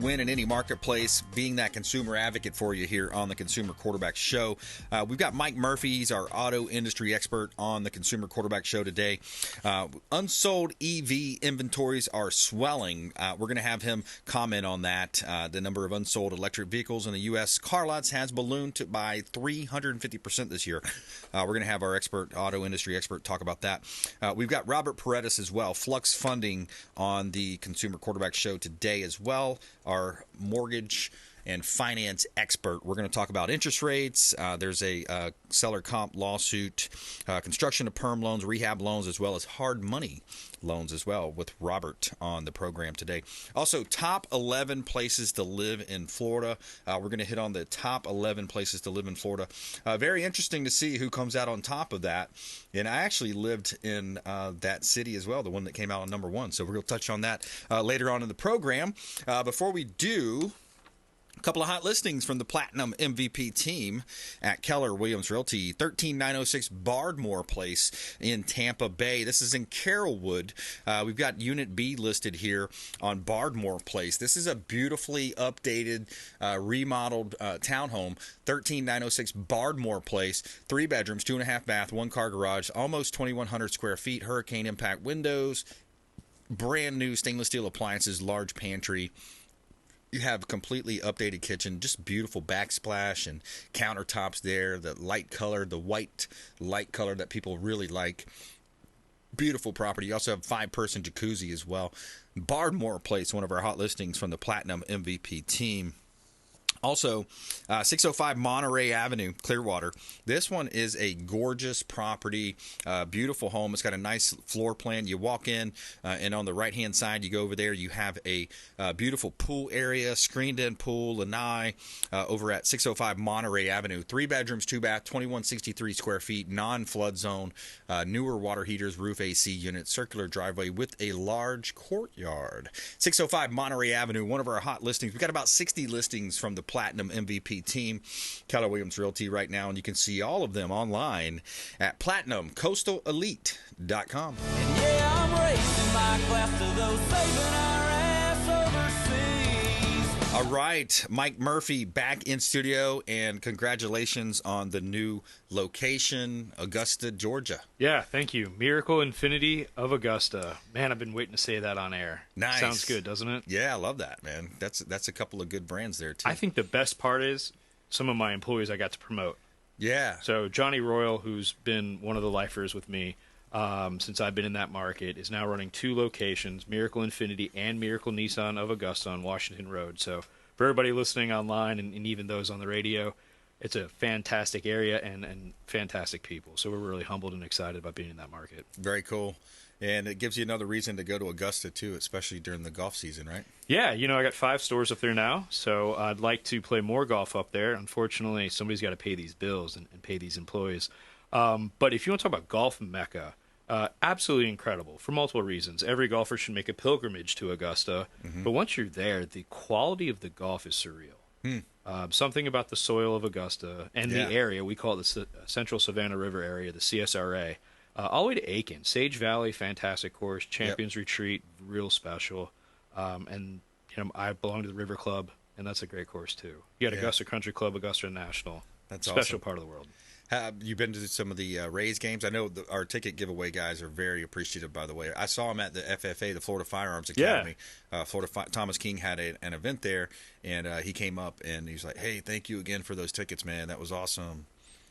Win in any marketplace, being that consumer advocate for you here on the Consumer Quarterback Show. We've got Mike Murphy, he's our auto industry expert on the Consumer Quarterback Show today. Unsold EV inventories are swelling. We're going to have him comment on that. The number of unsold electric vehicles in the U.S. car lots has ballooned by 350% this year. We're going to have our auto industry expert talk about that. We've got Robert Paredes as well, Flux Funding, on the Consumer Quarterback Show today as well. Our mortgage and finance expert. We're going to talk about interest rates. There's a seller comp lawsuit, construction to perm loans, rehab loans, as well as hard money loans as well, with Robert on the program today. Also, top 11 places to live in Florida. We're going to hit on the top 11 places to live in Florida. Very interesting to see who comes out on top of that. And I actually lived in that city as well, the one that came out on number 1. So we're going to touch on that later on in the program. Before we do, a couple of hot listings from the Platinum MVP team at Keller Williams Realty. 13906 Bardmore Place in Tampa Bay. This is in Carrollwood. We've got Unit B listed here on Bardmore Place. This is a beautifully updated, remodeled townhome. 13906 Bardmore Place. 3 bedrooms, 2.5 bath, 1-car garage, almost 2,100 square feet. Hurricane impact windows. Brand new stainless steel appliances, large pantry. You have completely updated kitchen, just beautiful backsplash and countertops there, the white light color that people really like. Beautiful property. You also have 5-person jacuzzi as well. Bardmore Place, one of our hot listings from the Platinum MVP team. Also, 605 Monterey Avenue, Clearwater. This one is a gorgeous property, beautiful home. It's got a nice floor plan. You walk in, and on the right-hand side, you go over there. You have a beautiful pool area, screened-in pool, lanai, over at 605 Monterey Avenue. 3 bedrooms, 2 bath, 2163 square feet, non-flood zone, newer water heaters, roof AC unit, circular driveway with a large courtyard. 605 Monterey Avenue, one of our hot listings. We've got about 60 listings from the Platinum MVP team, Keller Williams Realty right now, and you can see all of them online at platinumcoastalelite.com. And yeah, I'm racing my class to those saving our ass overseas. All right, Mike Murphy back in studio, and congratulations on the new location, Augusta, Georgia. Yeah, thank you. Miracle Infinity of Augusta. Man, I've been waiting to say that on air. Nice. Sounds good, doesn't it? Yeah, I love that, man. That's a couple of good brands there, too. I think the best part is some of my employees I got to promote. Yeah. So Johnny Royal, who's been one of the lifers with me since I've been in that market, is now running 2 locations, Miracle Infinity and Miracle Nissan of Augusta on Washington Road. So for everybody listening online and even those on the radio, it's a fantastic area and fantastic people. So we're really humbled and excited about being in that market. Very cool. And it gives you another reason to go to Augusta, too, especially during the golf season, right? Yeah, I got 5 stores up there now, so I'd like to play more golf up there. Unfortunately, somebody's got to pay these bills and pay these employees. But if you want to talk about golf mecca, absolutely incredible for multiple reasons. Every golfer should make a pilgrimage to Augusta, but once you're there, the quality of the golf is surreal. Something about the soil of Augusta and the area, we call it the Central Savannah River area, the CSRA, all the way to Aiken. Sage Valley, fantastic course. Champions Retreat, real special. And I belong to the River Club, and that's a great course too. You got Augusta Country Club, Augusta National. That's special awesome. part of the world. Have you been to some of the Rays games? I know our ticket giveaway guys are very appreciative, by the way. I saw them at the FFA, the Florida Firearms Academy. Thomas King had an event there, and he came up, and he's like, hey, thank you again for those tickets, man. That was awesome.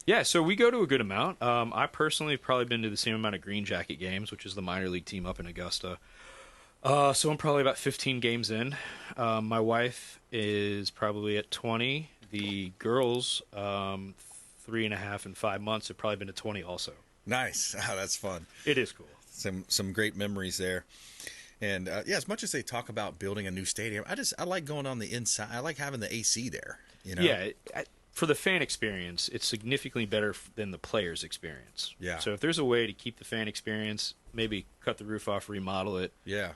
Yeah, so we go to a good amount. I personally have probably been to the same amount of Green Jacket games, which is the minor league team up in Augusta. So I'm probably about 15 games in. My wife is probably at 20. The girls, 3.5 and 5 months, have probably been to 20 also. Nice. Oh, that's fun. It is cool. Some great memories there. And as much as they talk about building a new stadium, I like going on the inside. I like having the AC there. Yeah, for the fan experience, it's significantly better than the player's experience. Yeah. So if there's a way to keep the fan experience, maybe cut the roof off, remodel it. Yeah.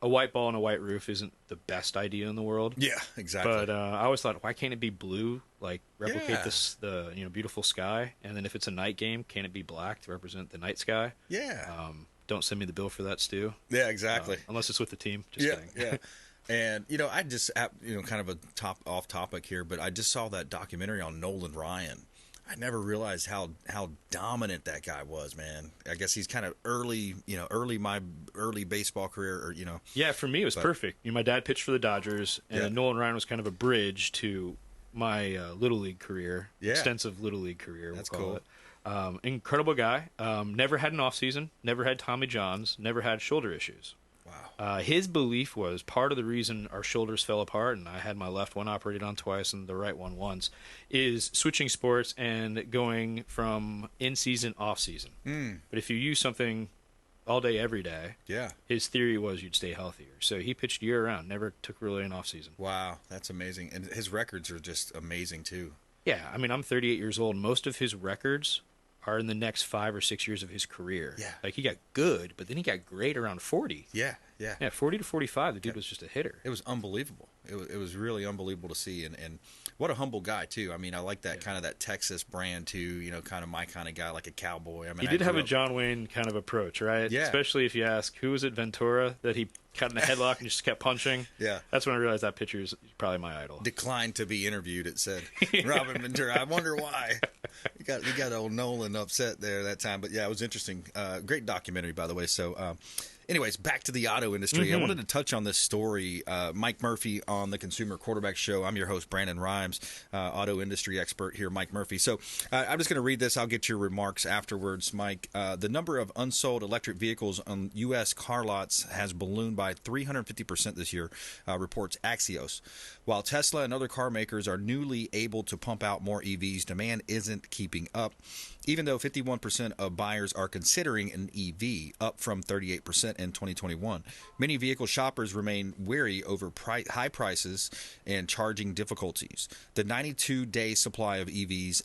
A white ball and a white roof isn't the best idea in the world. Yeah, exactly. But I always thought, why can't it be blue? Like replicate the beautiful sky, and then if it's a night game, can it be black to represent the night sky? Yeah. Don't send me the bill for that, Stu. Yeah, exactly. Unless it's with the team. Just kidding. Yeah. And I just kind of a off topic here, but I just saw that documentary on Nolan Ryan. I never realized how dominant that guy was, man. I guess he's kind of early my early baseball career, or Yeah, for me it was perfect. My dad pitched for the Dodgers, and Yeah. Nolan Ryan was kind of a bridge to my Little League career, Yeah. extensive Little League career. That's we'll call cool. it. Incredible guy. Never had an off season. Never had Tommy Johns. Never had shoulder issues. Wow. His belief was part of the reason our shoulders fell apart, and I had my left one operated on twice and the right one once, is switching sports and going from in-season, off-season. But if you use something all day, every day, Yeah. his theory was you'd stay healthier. So he pitched year-round, never took really an off-season. Wow, that's amazing. And his records are just amazing too. Yeah, I mean, I'm 38 years old. Most of his records are in the next 5 or 6 years of his career. Yeah. Like, he got good, but then he got great around 40. Yeah. Yeah, 40 to 45, the dude was just a hitter. It was unbelievable. It was really unbelievable to see, and what a humble guy too. I mean, I like that kind of that Texas brand too. Kind of my kind of guy, like a cowboy. I mean, He did have a John Wayne kind of approach, right? Yeah. Especially if you ask, who was it, Ventura, that he got in a headlock and just kept punching? Yeah. That's when I realized that pitcher is probably my idol. Declined to be interviewed. It said Robin Ventura. I wonder why. You got old Nolan upset there that time, but yeah, it was interesting. Great documentary, by the way. So. Anyways, back to the auto industry. I wanted to touch on this story. Mike Murphy on the Consumer Quarterback Show. I'm your host, Brandon Rhymes, auto industry expert here, Mike Murphy. So I'm just going to read this. I'll get your remarks afterwards, Mike. The number of unsold electric vehicles on U.S. car lots has ballooned by 350% this year, reports Axios. While Tesla and other car makers are newly able to pump out more EVs, demand isn't keeping up. Even though 51% of buyers are considering an EV, up from 38% in 2021. Many vehicle shoppers remain wary over high prices and charging difficulties. The 92-day supply of EVs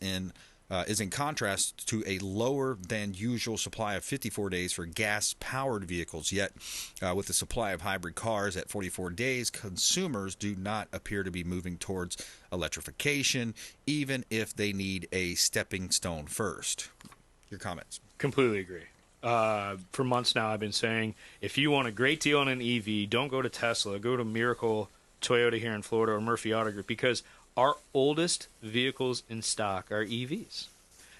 is in contrast to a lower than usual supply of 54 days for gas-powered vehicles. Yet, with the supply of hybrid cars at 44 days, consumers do not appear to be moving towards electrification, even if they need a stepping stone first. Your comments? Completely agree. For months now, I've been saying, if you want a great deal on an EV, don't go to Tesla. Go to Miracle Toyota here in Florida or Murphy Auto Group, because our oldest vehicles in stock are EVs.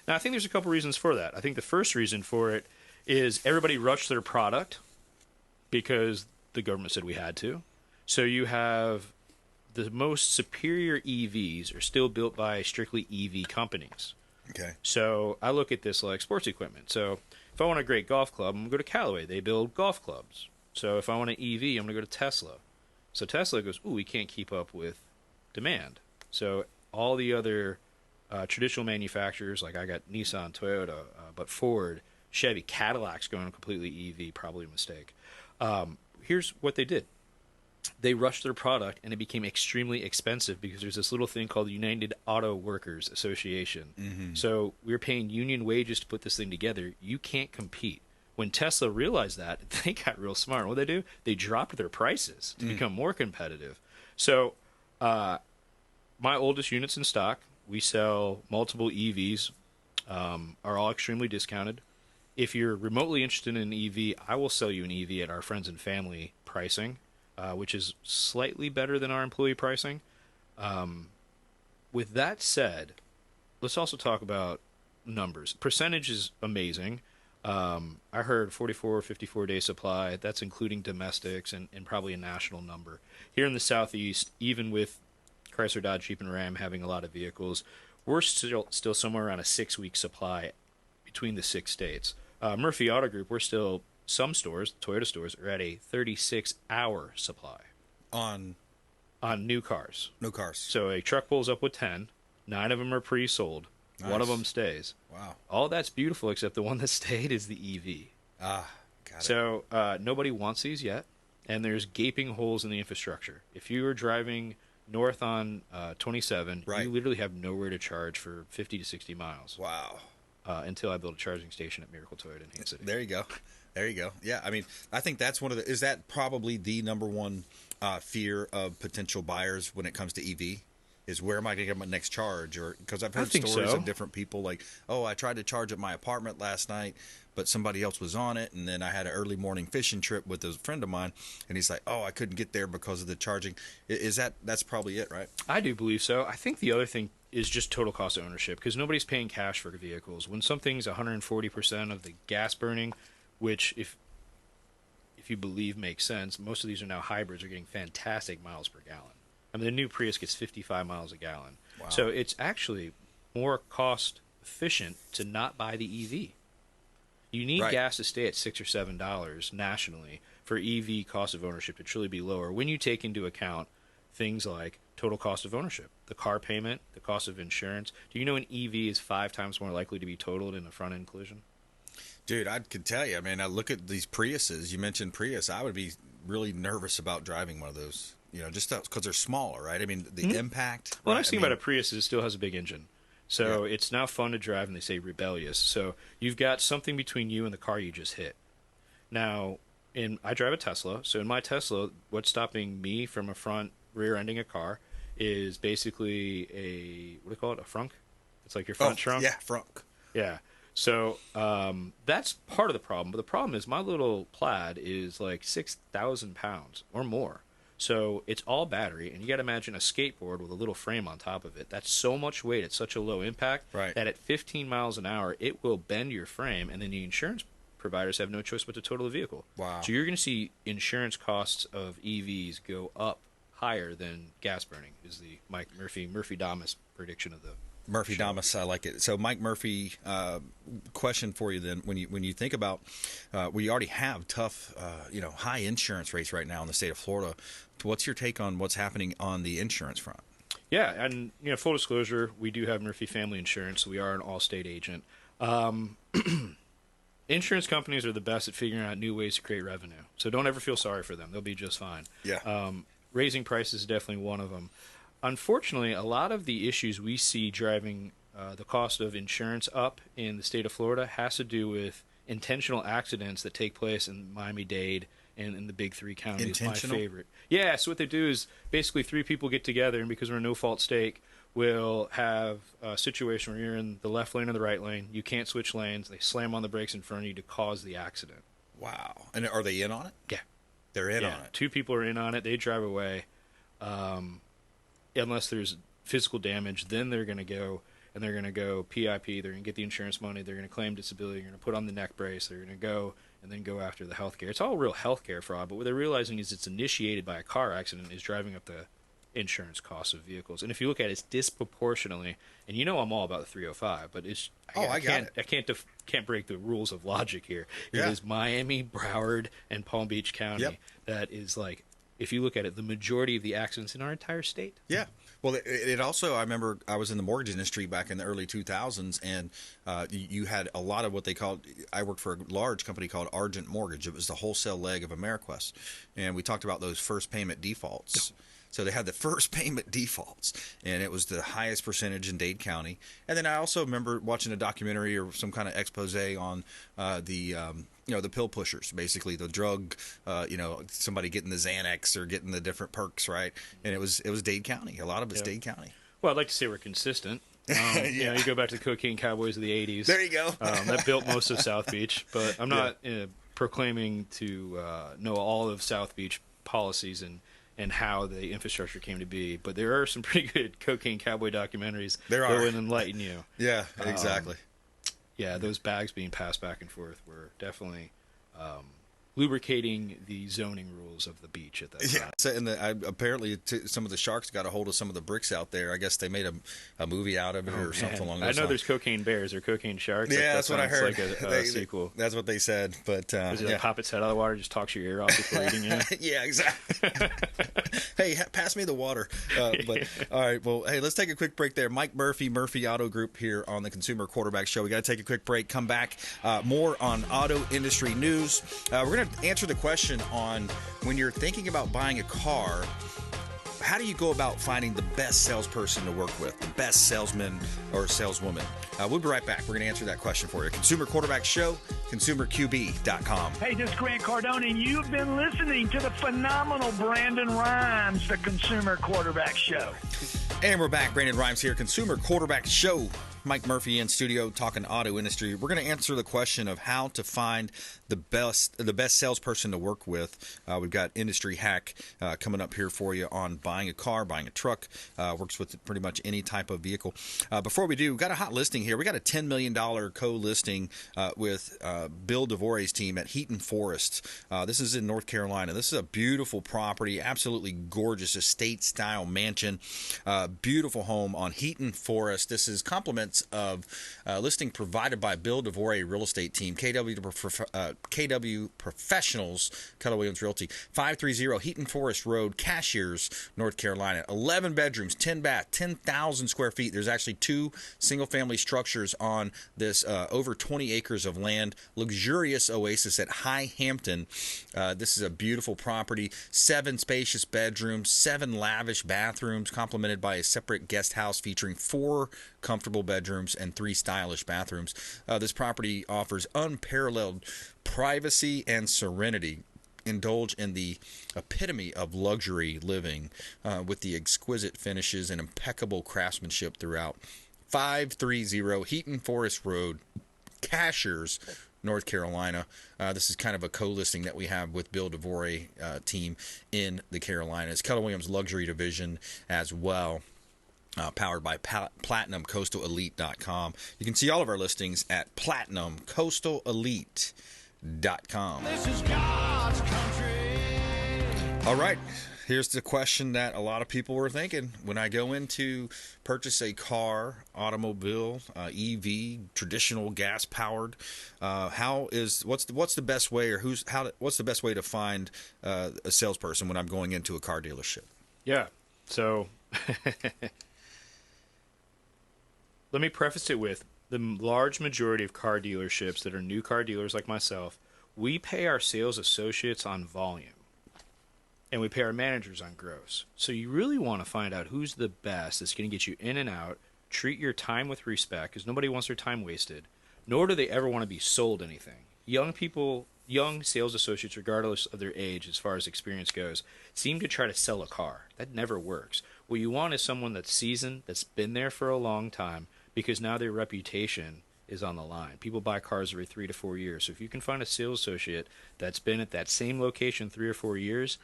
Now, I think there's a couple reasons for that. I think the first reason for it is everybody rushed their product because the government said we had to. So you have the most superior EVs are still built by strictly EV companies. Okay. So I look at this like sports equipment. So if I want a great golf club, I'm going to go to Callaway. They build golf clubs. So if I want an EV, I'm going to go to Tesla. So Tesla goes, ooh, we can't keep up with demand. So all the other traditional manufacturers, like I got Nissan, Toyota, but Ford, Chevy, Cadillac's going completely EV, probably a mistake. Here's what they did. They rushed their product, and it became extremely expensive because there's this little thing called the United Auto Workers Association. Mm-hmm. So we're paying union wages to put this thing together. You can't compete. When Tesla realized that, they got real smart. What did they do? They dropped their prices to become more competitive. So my oldest units in stock, we sell multiple EVs, are all extremely discounted. If you're remotely interested in an EV, I will sell you an EV at our friends and family pricing, which is slightly better than our employee pricing. With that said, let's also talk about numbers. Percentage is amazing. I heard 44 or 54 day supply. That's including domestics and probably a national number. Here in the Southeast, even with Chrysler, Dodge, Jeep, and Ram having a lot of vehicles, we're still somewhere around a 6-week supply between the 6 states. Murphy Auto Group, we're still, some stores, Toyota stores, are at a 36-hour supply. On new cars. no cars. So a truck pulls up with 10, 9 of them are pre-sold, Nice. 1 of them stays. Wow. All that's beautiful, except the one that stayed is the EV. Got it. So nobody wants these yet, and there's gaping holes in the infrastructure. If you are driving north on 27, Right. you literally have nowhere to charge for 50 to 60 miles. Wow. Until I build a charging station at Miracle Toyota in Haines City. There you go. There you go. Yeah, I mean, I think that's one of the. Is that probably the number one fear of potential buyers when it comes to EV? is where am I going to get my next charge? Or because I've heard think stories so. of different people like, oh, I tried to charge at my apartment last night, but somebody else was on it, and then I had an early morning fishing trip with a friend of mine, and he's like, oh, I couldn't get there because of the charging. That's probably it, right? I do believe so. I think the other thing is just total cost of ownership, because nobody's paying cash for vehicles. When something's 140% of the gas burning, which if you believe makes sense, most of these are now hybrids, are getting fantastic miles per gallon. I mean, the new Prius gets 55 miles a gallon. Wow. So it's actually more cost efficient to not buy the EV. You need gas to stay at $6 or $7 nationally for EV cost of ownership to truly be lower when you take into account things like total cost of ownership, the car payment, the cost of insurance. Do you know an EV is 5 times more likely to be totaled in a front-end collision? Dude, I could tell you. I mean, I look at these Priuses. You mentioned Prius. I would be really nervous about driving one of those. Just because they're smaller, right? I mean, the impact. Well, right? the nice thing about a Prius is it still has a big engine. So it's now fun to drive, and they say rebellious. So you've got something between you and the car you just hit. Now, I drive a Tesla. So in my Tesla, what's stopping me from rear-ending a car is basically what do you call it, a frunk? It's like your front trunk? Yeah, frunk. Yeah. So that's part of the problem. But the problem is my little Plaid is like 6,000 pounds or more. So it's all battery, and you got to imagine a skateboard with a little frame on top of it. That's so much weight at such a low impact that at 15 miles an hour, it will bend your frame, and then the insurance providers have no choice but to total the vehicle. Wow. So you're going to see insurance costs of EVs go up higher than gas burning, is the Mike Murphy-Damas prediction of the Murphy-Damas, I like it. So, Mike Murphy, question for you then. When you think about, we already have tough, high insurance rates right now in the state of Florida. What's your take on what's happening on the insurance front? Yeah, and full disclosure, we do have Murphy Family Insurance, so we are an all-state agent. Insurance companies are the best at figuring out new ways to create revenue. So don't ever feel sorry for them; they'll be just fine. Yeah. Raising prices is definitely one of them. Unfortunately, a lot of the issues we see driving the cost of insurance up in the state of Florida has to do with intentional accidents that take place in Miami-Dade and in the big 3 counties. Intentional? My favorite. Yeah, so what they do is basically 3 people get together, and because we're a no-fault state, we'll have a situation where you're in the left lane or the right lane. You can't switch lanes. They slam on the brakes in front of you to cause the accident. Wow. And are they in on it? Yeah. They're in on it. 2 people are in on it. They drive away. Unless there's physical damage, then they're going to go PIP. They're going to get the insurance money. They're going to claim disability. They're going to put on the neck brace. They're going to go and then go after the health care. It's all real health care fraud, but what they're realizing is it's initiated by a car accident is driving up the insurance costs of vehicles. And if you look at it, it's disproportionately, and I'm all about the 305, but it's I can't break the rules of logic here. It is Miami, Broward, and Palm Beach County that is like, if you look at it, the majority of the accidents in our entire state. Yeah. Well, it also, I remember I was in the mortgage industry back in the early 2000s, and you had a lot of what they called, I worked for a large company called Argent Mortgage. It was the wholesale leg of AmeriQuest. And we talked about those first payment defaults. So they had the first payment defaults, and it was the highest percentage in Dade County. And then I also remember watching a documentary or some kind of expose on the pill pushers, basically the drug, somebody getting the Xanax or getting the different perks, right? And it was Dade County. A lot of it's Dade County. Well, I'd like to say we're consistent. You go back to the cocaine cowboys of the 80s. There you go. That built most of South Beach, but I'm not proclaiming to know all of South Beach policies and how the infrastructure came to be. But there are some pretty good cocaine cowboy documentaries that will enlighten you. Yeah, exactly. Those bags being passed back and forth were definitely lubricating the zoning rules of the beach at that time. Yeah, so, and apparently some of the sharks got a hold of some of the bricks out there. I guess they made a movie out of it or something along those lines. I know there's cocaine bears or cocaine sharks. Yeah, that's what I heard. Like a sequel. That's what they said. But is it pop its head out of the water, just talks your ear off before eating you? Yeah, exactly. Hey, pass me the water. But all right, well, hey, let's take a quick break there. Mike Murphy Auto Group here on the Consumer Quarterback Show. We got to take a quick break. Come back. More on auto industry news. We're going to answer the question on when you're thinking about buying a car, how do you go about finding the best salesperson to work with, the best salesman or saleswoman? We'll be right back. We're going to answer that question for you. Consumer Quarterback Show, consumerqb.com. Hey, this is Grant Cardone, and you've been listening to the phenomenal Brandon Rhymes, the Consumer Quarterback Show. And we're back. Brandon Rhymes here, Consumer Quarterback Show. Mike Murphy in studio talking auto industry. We're going to answer the question of how to find the best salesperson to work with. We've got Industry Hack coming up here for you on buying a car, buying a truck. Works with pretty much any type of vehicle. Before we do, we've got a hot listing here. We got a $10 million co-listing with Bill DeVore's team at Heaton Forest. This is in North Carolina. This is a beautiful property, absolutely gorgeous estate-style mansion. Beautiful home on Heaton Forest. This is compliments of listing provided by Bill DeVore Real Estate Team, KW Professionals, Keller Williams Realty, 530 Heaton Forest Road, Cashiers, North Carolina. 11 bedrooms, 10 bath, 10,000 square feet. There's actually 2 single-family structures on this over 20 acres of land. Luxurious oasis at High Hampton. This is a beautiful property. 7 spacious bedrooms, 7 lavish bathrooms, complemented by a separate guest house featuring 4 comfortable bedrooms and 3 stylish bathrooms. This property offers unparalleled privacy and serenity. Indulge in the epitome of luxury living with the exquisite finishes and impeccable craftsmanship throughout. 530 Heaton Forest Road, Cashiers, North Carolina. This is kind of a co-listing that we have with Bill DeVore team in the Carolinas. Keller Williams Luxury Division as well. Powered by PlatinumCoastalElite.com. You can see all of our listings at PlatinumCoastalElite.com. This is God's country. All right, here's the question that a lot of people were thinking. When I go in to purchase a car, automobile, EV, traditional gas-powered, what's the best way, or what's the best way to find a salesperson when I'm going into a car dealership? Yeah, so... Let me preface it with the large majority of car dealerships that are new car dealers like myself, we pay our sales associates on volume, and we pay our managers on gross. So you really want to find out who's the best that's going to get you in and out, treat your time with respect, because nobody wants their time wasted, nor do they ever want to be sold anything. Young people, young sales associates, regardless of their age as far as experience goes, seem to try to sell a car. That never works. What you want is someone that's seasoned, that's been there for a long time, because now their reputation is on the line. People buy cars every 3 to 4 years. So if you can find a sales associate that's been at that same location 3 or 4 years,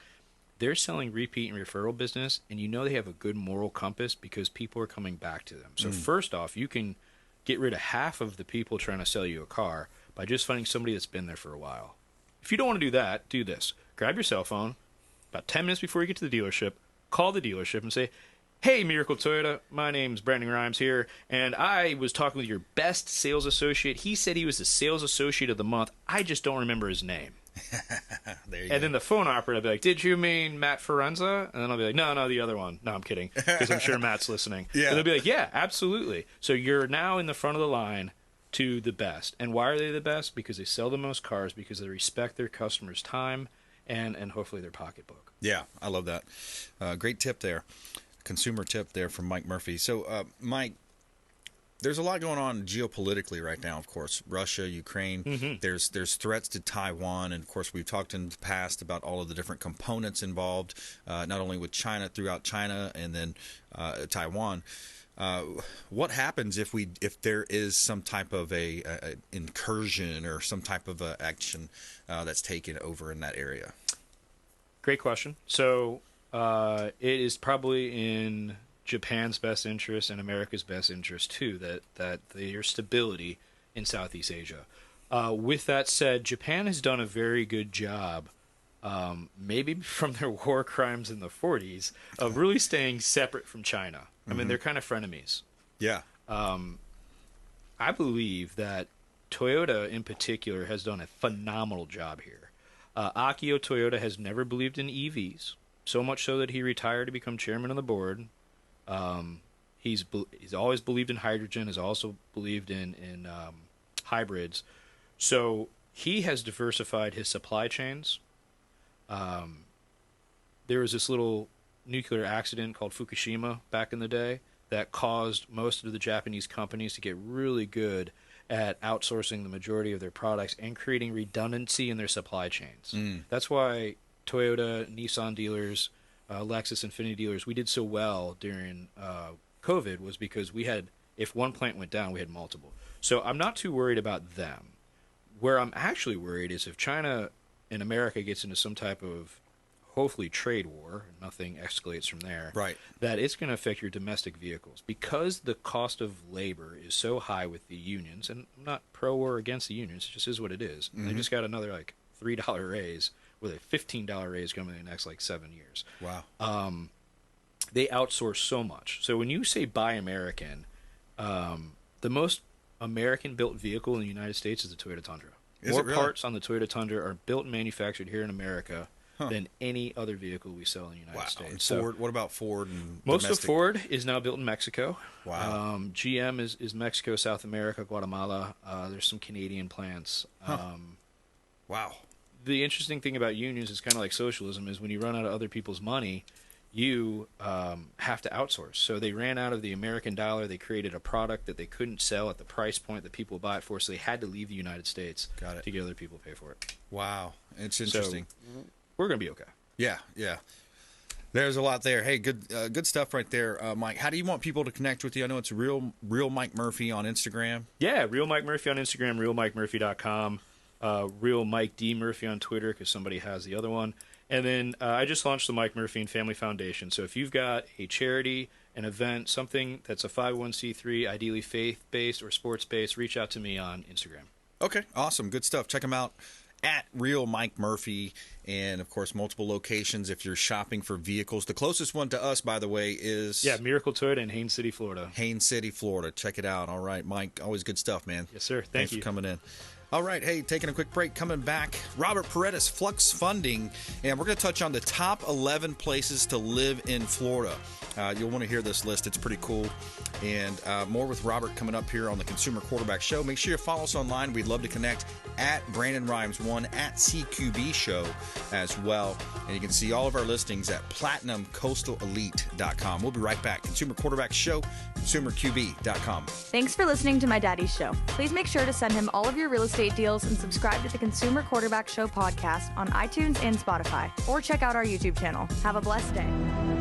they're selling repeat and referral business, and you know they have a good moral compass because people are coming back to them. So first off, you can get rid of half of the people trying to sell you a car by just finding somebody that's been there for a while. If you don't want to do that, do this. Grab your cell phone, about 10 minutes before you get to the dealership, call the dealership and say, "Hey, Miracle Toyota, my name's Brandon Rhymes here, and I was talking with your best sales associate. He said he was the sales associate of the month. I just don't remember his name." There you And go. then the phone operator will be like, "Did you mean Matt Forenza?" And then I'll be like, no, the other one. No, I'm kidding, because I'm sure Matt's listening. Yeah. And they'll be like, "Yeah, absolutely." So you're now in the front of the line to the best. And why are they the best? Because they sell the most cars, because they respect their customers' time and hopefully their pocketbook. Yeah, I love that. Great tip there. Consumer tip there from Mike Murphy. So, Mike, there's a lot going on geopolitically right now, of course. Russia, Ukraine, there's threats to Taiwan, and of course we've talked in the past about all of the different components involved, not only with China, throughout China, and then Taiwan. What happens if there is some type of a incursion or some type of action that's taken over in that area? Great question. So it is probably in Japan's best interest and America's best interest too that there's stability in Southeast Asia. With that said, Japan has done a very good job, maybe from their war crimes in the 40s, of really staying separate from China. I mean, they're kind of frenemies. Yeah. I believe that Toyota in particular has done a phenomenal job here. Akio Toyoda has never believed in EVs, so much so that he retired to become chairman of the board. He's always believed in hydrogen, has also believed in hybrids. So he has diversified his supply chains. There was this little nuclear accident called Fukushima back in the day that caused most of the Japanese companies to get really good at outsourcing the majority of their products and creating redundancy in their supply chains. That's why Toyota, Nissan dealers, Lexus Infinity dealers, we did so well during COVID was because we had, if one plant went down, we had multiple. So I'm not too worried about them. Where I'm actually worried is if China and America gets into some type of, hopefully, trade war, nothing escalates from there, right, that it's going to affect your domestic vehicles. Because the cost of labor is so high with the unions, and I'm not pro or against the unions, it just is what it is. They just got another, like, $3 raise with a $15 raise coming in the next, like, 7 years. Wow. They outsource so much. So when you say buy American, the most American-built vehicle in the United States is the Toyota Tundra. More parts on the Toyota Tundra are built and manufactured here in America than any other vehicle we sell in the United States. Ford, what about Ford? And most domestic? of Ford is now built in Mexico. Wow. GM is Mexico, South America, Guatemala. There's some Canadian plants. Wow. The interesting thing about unions is kind of like socialism is when you run out of other people's money, you have to outsource. So they ran out of the American dollar. They created a product that they couldn't sell at the price point that people buy it for, so they had to leave the United States to get other people to pay for it. Wow. It's interesting. So we're going to be okay. Yeah, yeah. There's a lot there. Hey, good stuff right there, Mike. How do you want people to connect with you? I know it's real Mike Murphy on Instagram. Yeah, Real Mike Murphy on Instagram, realmikemurphy.com, Real Mike D. Murphy on Twitter because somebody has the other one. And then I just launched the Mike Murphy and Family Foundation. So if you've got a charity, an event, something that's a 501c3, ideally faith-based or sports-based, reach out to me on Instagram. Okay, awesome. Good stuff. Check them out at Real Mike Murphy, and of course multiple locations if you're shopping for vehicles. The closest one to us, by the way, is Miracle Toyota in Haines City, Florida. Haines City, Florida. Check it out. All right, Mike, always good stuff, man. Yes, sir. Thanks for coming in. All right, hey, taking a quick break, coming back, Robert Paredes, Flux Funding, and we're going to touch on the top 11 places to live in Florida. You'll want to hear this list. It's pretty cool. And more with Robert coming up here on the Consumer Quarterback Show. Make sure you follow us online. We'd love to connect at Brandon Rhymes1 at CQB Show as well. And you can see all of our listings at PlatinumCoastalElite.com. We'll be right back. Consumer Quarterback Show, ConsumerQB.com. Thanks for listening to My Daddy's Show. Please make sure to send him all of your real estate deals and subscribe to the Consumer Quarterback Show podcast on iTunes and Spotify. Or check out our YouTube channel. Have a blessed day.